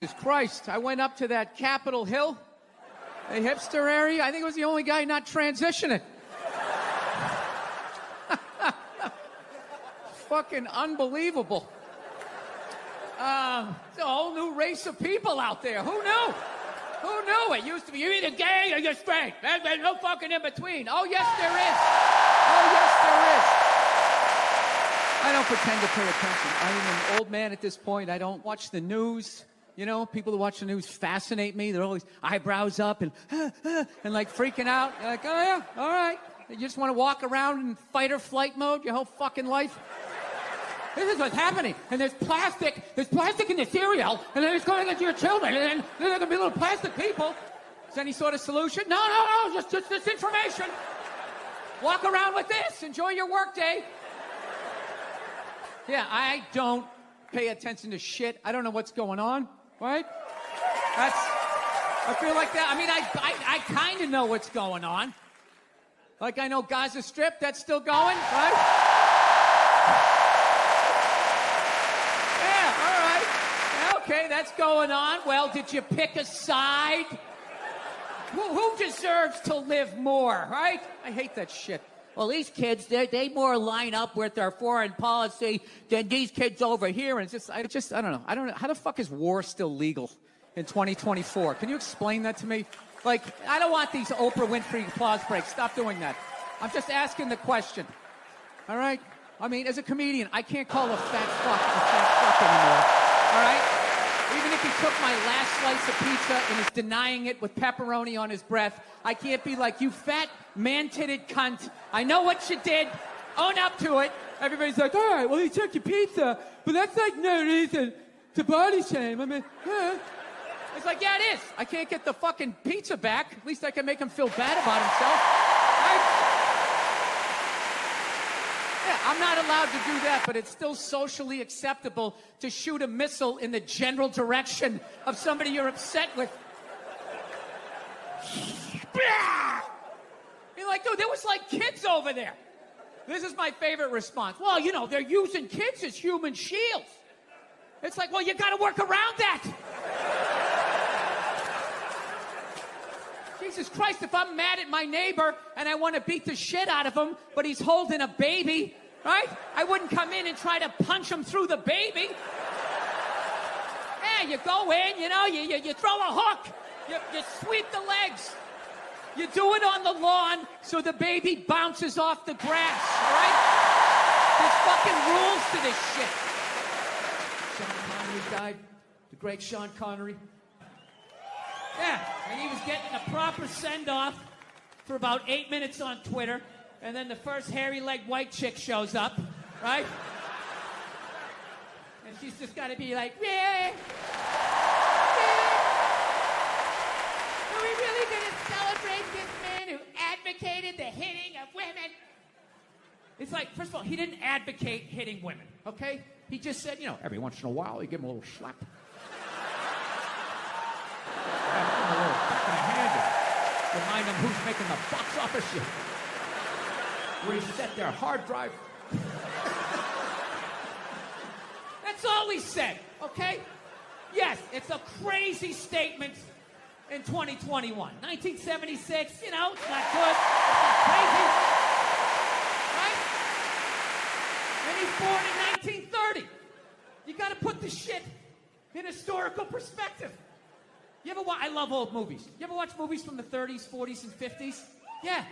Jesus Christ, I went up to that Capitol Hill, the hipster area. I think I was the only guy not transitioning. Fucking unbelievable. It's a whole new race of people out there. Who knew? Who knew? It used to be, you're either gay or you're straight. There's no fucking in between. Oh, yes, there is. Oh, yes, there is. I don't pretend to pay attention. I am an old man at this point. I don't watch the news. You know, people who watch the news fascinate me. They're always eyebrows up and like freaking out. You're like, oh, yeah, all right. You just want to walk around in fight or flight mode your whole fucking life? This is what's happening. And there's plastic in the cereal, and then it's going into your children, and then there are going to be little plastic people. Is there any sort of solution? No, just this information. Walk around with this. Enjoy your work day. Yeah, I don't pay attention to shit. I don't know what's going on, right? I feel like that. I mean, I kind of know what's going on. Like I know Gaza Strip, that's still going, right? Okay, that's going on. Well, did you pick a side? Who deserves to live more, right? I hate that shit. Well, these kids, they more line up with our foreign policy than these kids over here. And I don't know. I don't know. How the fuck is war still legal in 2024? Can you explain that to me? Like, I don't want these Oprah Winfrey applause breaks. Stop doing that. I'm just asking the question. All right? I mean, as a comedian, I can't call a fat fuck anymore. All right? Even if he took my last slice of pizza and is denying it with pepperoni on his breath, I can't be like, you fat, man-titted cunt. I know what you did. Own up to it. Everybody's like, all right, well, he took your pizza, but that's like no reason to body shame. I mean, It's like, yeah, it is. I can't get the fucking pizza back. At least I can make him feel bad about himself. Right? Yeah, I'm not allowed to do that, but it's still socially acceptable to shoot a missile in the general direction of somebody you're upset with. You're like, dude, there was like kids over there. This is my favorite response. Well, you know, they're using kids as human shields. It's like, well, you got to work around that. Jesus Christ, if I'm mad at my neighbor and I want to beat the shit out of him, but he's holding a baby, right? I wouldn't come in and try to punch him through the baby. Yeah, you go in, you know, you throw a hook, you sweep the legs. You do it on the lawn so the baby bounces off the grass, all right? There's fucking rules to this shit. Sean Connery died, the great Sean Connery. Yeah, and he was getting a proper send-off for about 8 minutes on Twitter, and then the first hairy-legged white chick shows up, right? And she's just got to be like, yeah. Are we really going to celebrate this man who advocated the hitting of women? It's like, first of all, he didn't advocate hitting women, okay? He just said, you know, every once in a while, you give him a little slap. Remind them who's making the box office shit. Reset their hard drive. That's all he said, okay? Yes, it's a crazy statement in 2021. 1976, you know, it's not good. It's not crazy. Right? And he's born in 1930. You got to put the shit in historical perspective. You ever watch, I love old movies. You ever watch movies from the 30s, 40s, and 50s? Yeah.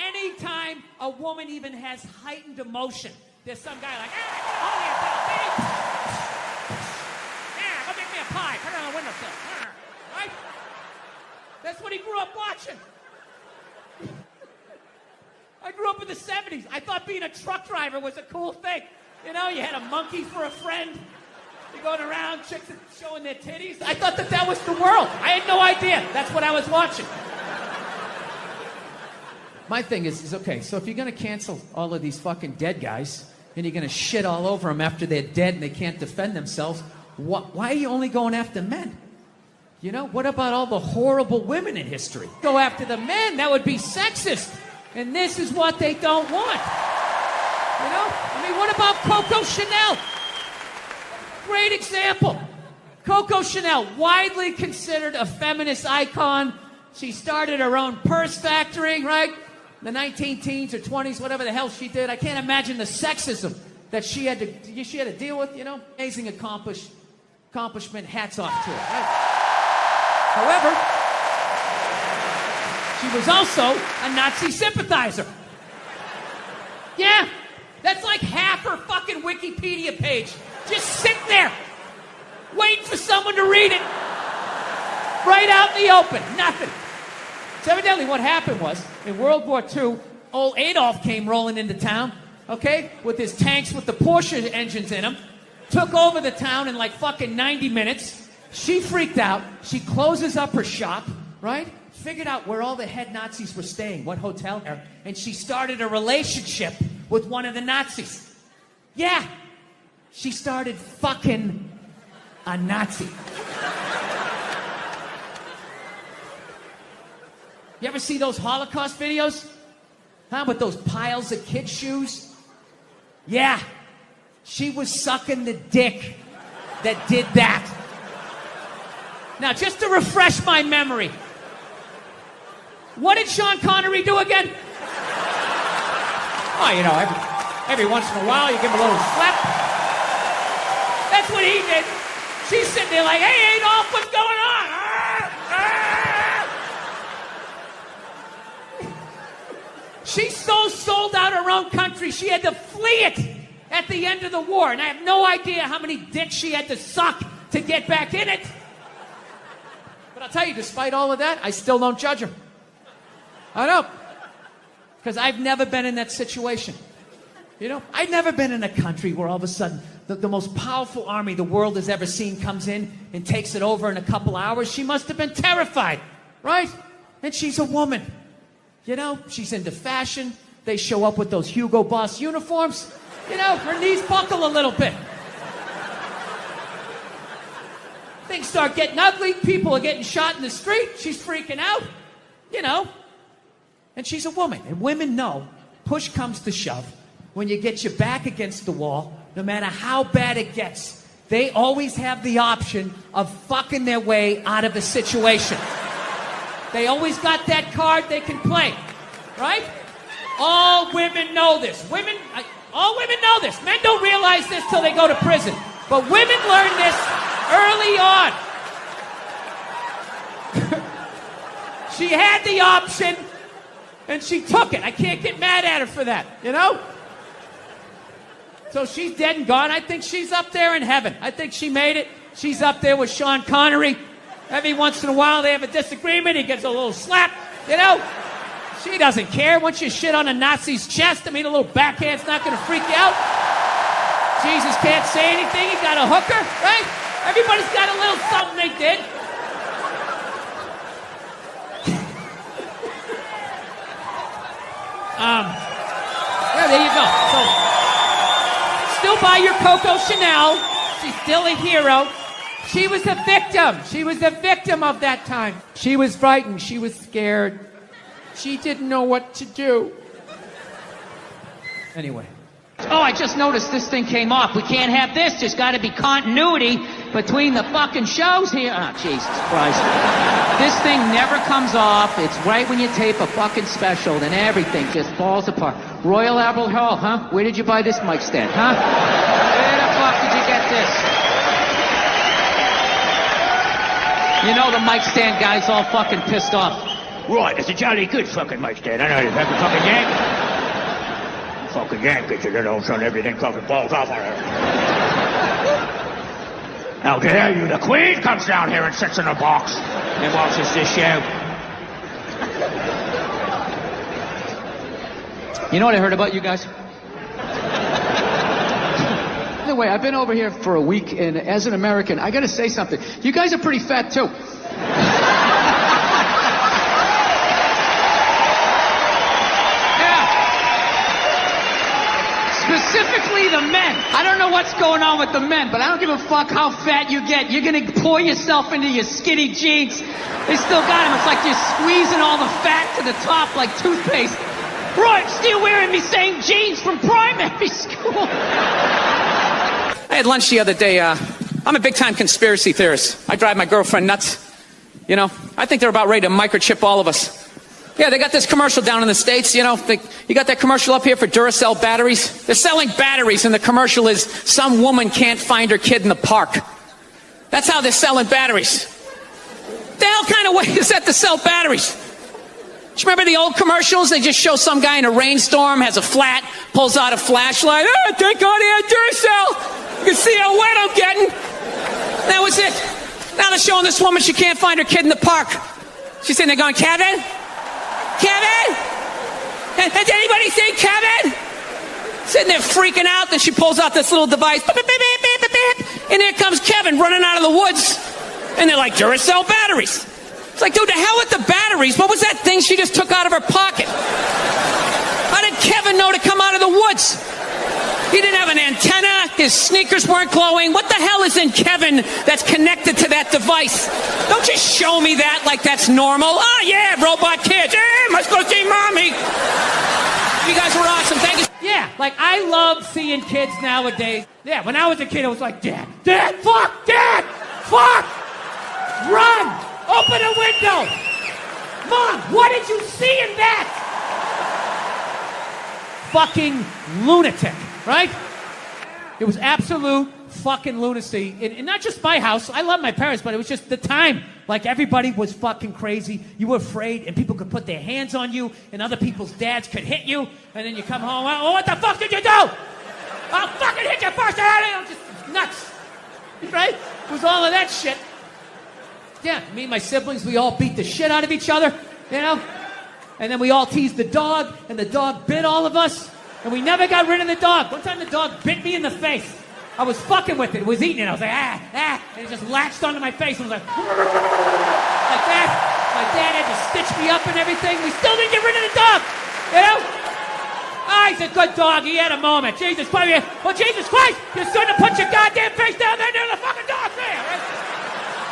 Anytime a woman even has heightened emotion, there's some guy like, only a little baby. Yeah, go make me a pie. Put it on the windowsill. Right? That's what he grew up watching. I grew up in the 70s. I thought being a truck driver was a cool thing. You know, you had a monkey for a friend. You're going around, chicks showing their titties. I thought that was the world. I had no idea. That's what I was watching. My thing is okay, so if you're going to cancel all of these fucking dead guys, and you're going to shit all over them after they're dead and they can't defend themselves, why are you only going after men? You know, what about all the horrible women in history? Go after the men, that would be sexist. And this is what they don't want. You know? I mean, what about Coco Chanel? Great example. Coco Chanel, widely considered a feminist icon. She started her own purse factory, right? The 19-teens or 20s, whatever the hell she did. I can't imagine the sexism that she had to deal with, you know? Amazing accomplishment, hats off to her, right? However, she was also a Nazi sympathizer. Yeah, that's like half her fucking Wikipedia page. Just sitting there, waiting for someone to read it. Right out in the open, nothing. So evidently what happened was, in World War II, old Adolf came rolling into town, okay, with his tanks with the Porsche engines in them, took over the town in like fucking 90 minutes. She freaked out. She closes up her shop, right? Figured out where all the head Nazis were staying, what hotel, and she started a relationship with one of the Nazis. Yeah, she started fucking a Nazi. You ever see those Holocaust videos? Huh, with those piles of kid shoes? Yeah, she was sucking the dick that did that. Now, just to refresh my memory, what did Sean Connery do again? Oh, you know, every once in a while you give him a little slap. That's what he did. She's sitting there like, hey, Adolf, what's going on? She so sold out her own country, she had to flee it at the end of the war. And I have no idea how many dicks she had to suck to get back in it. But I'll tell you, despite all of that, I still don't judge her. I don't. Because I've never been in that situation. You know, I've never been in a country where all of a sudden the most powerful army the world has ever seen comes in and takes it over in a couple hours. She must have been terrified, right? And she's a woman. You know, she's into fashion. They show up with those Hugo Boss uniforms. You know, her knees buckle a little bit. Things start getting ugly. People are getting shot in the street. She's freaking out. You know. And she's a woman. And women know, push comes to shove. When you get your back against the wall, no matter how bad it gets, they always have the option of fucking their way out of a situation. They always got that card they can play, right? All women know this. All women know this. Men don't realize this till they go to prison. But women learn this early on. She had the option, and she took it. I can't get mad at her for that, you know? So she's dead and gone. I think she's up there in heaven. I think she made it. She's up there with Sean Connery. Every once in a while, they have a disagreement. He gets a little slap, you know? She doesn't care. Once you shit on a Nazi's chest, I mean, a little backhand's not going to freak you out. Jesus can't say anything. He got a hooker, right? Everybody's got a little something they did. Yeah, there you go. So, still buy your Coco Chanel. She's still a hero. She was a victim. She was a victim of that time. She was frightened. She was scared. She didn't know what to do. Anyway. Oh, I just noticed this thing came off. We can't have this. There's got to be continuity between the fucking shows here. Oh, Jesus Christ. This thing never comes off. It's right when you tape a fucking special, then everything just falls apart. Royal Albert Hall, huh? Where did you buy this mic stand, huh? Where the fuck did you get this? You know the mic stand guy's all fucking pissed off. Right, it's a jolly good fucking mic stand. I know you fucking yank. Fucking yank it, you know, son, everything fucking falls off on her. How dare you? The Queen comes down here and sits in a box and watches this show. You know what I heard about you guys? By the way, I've been over here for a week, and as an American, I gotta say something. You guys are pretty fat, too. Specifically the men. I don't know what's going on with the men, but I don't give a fuck how fat you get. You're gonna pour yourself into your skinny jeans. They still got them. It's like you're squeezing all the fat to the top like toothpaste. Right, still wearing me same jeans from primary school. I had lunch the other day I'm a big-time conspiracy theorist. I drive my girlfriend nuts. You know, I think they're about ready to microchip all of us. Yeah, they got this commercial down in the States, you know. You got that commercial up here for Duracell batteries? They're selling batteries, and the commercial is some woman can't find her kid in the park. That's how they're selling batteries. The hell kind of way is that to sell batteries? Do you remember the old commercials? They just show some guy in a rainstorm, has a flat, pulls out a flashlight. Oh, thank God he had Duracell. You can see how wet I'm getting. That was it. Now they're showing this woman she can't find her kid in the park. She's sitting there going, Kevin? Kevin? Has anybody seen Kevin? Sitting there freaking out, then she pulls out this little device. Beep, beep, beep, beep, beep, beep, and here comes Kevin running out of the woods. And they're like, Duracell batteries. It's like, dude, the hell with the batteries? What was that thing she just took out of her pocket? How did Kevin know to come out of the woods? He didn't have an antenna. His sneakers weren't glowing. What the hell is in Kevin that's connected to that device? Don't just show me that like that's normal. Oh, yeah, robot kids. Hey, must go see mommy. You guys were awesome. Thank you. Yeah, like I love seeing kids nowadays. Yeah, when I was a kid, I was like, Dad, fuck, run, open a window. Mom, what did you see in that? Fucking lunatic, right? It was absolute fucking lunacy. And not just my house. I love my parents, but it was just the time. Like, everybody was fucking crazy. You were afraid, and people could put their hands on you, and other people's dads could hit you, and then you come home, oh, what the fuck did you do? I'll fucking hit you first. Just nuts. Right? It was all of that shit. Yeah, me and my siblings, we all beat the shit out of each other, you know? And then we all teased the dog, and the dog bit all of us, and we never got rid of the dog. One time the dog bit me in the face. I was fucking with it. It was eating it. I was like, and it just latched onto my face. I was like that. My dad had to stitch me up and everything. We still didn't get rid of the dog, you know? Ah, he's a good dog. He had a moment. Jesus Christ. Well, Jesus Christ, you shouldn't have put your goddamn face down there near the fucking dog there. Right?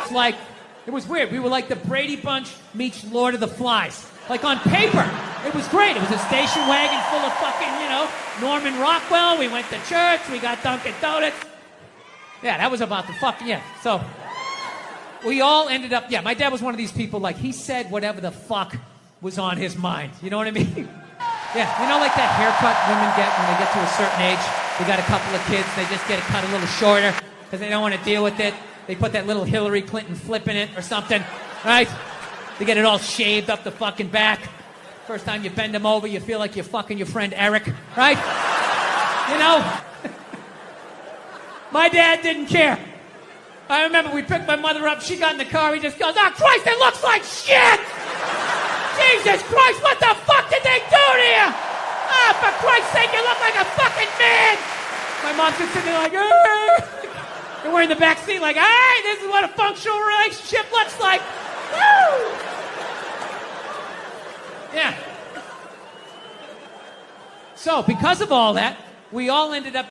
It's like, it was weird. We were like the Brady Bunch meets Lord of the Flies. Like, on paper, it was great. It was a station wagon full of fucking, you know, Norman Rockwell. We went to church. We got Dunkin' Donuts. Yeah, that was about the fucking, yeah. So, we all ended up, yeah, my dad was one of these people, like, he said whatever the fuck was on his mind. You know what I mean? Yeah, you know, like that haircut women get when they get to a certain age? They got a couple of kids. They just get it cut a little shorter because they don't want to deal with it. They put that little Hillary Clinton flip in it or something, right? They get it all shaved up the fucking back. First time you bend them over, you feel like you're fucking your friend Eric, right? You know? My dad didn't care. I remember we picked my mother up, she got in the car, he just goes, oh, Christ, it looks like shit! Jesus Christ, what the fuck did they do to you? Oh, for Christ's sake, you look like a fucking man! My mom's just sitting there like, and we're in the back seat like, hey, this is what a functional relationship looks like. Woo! Yeah. So, because of all that, we all ended up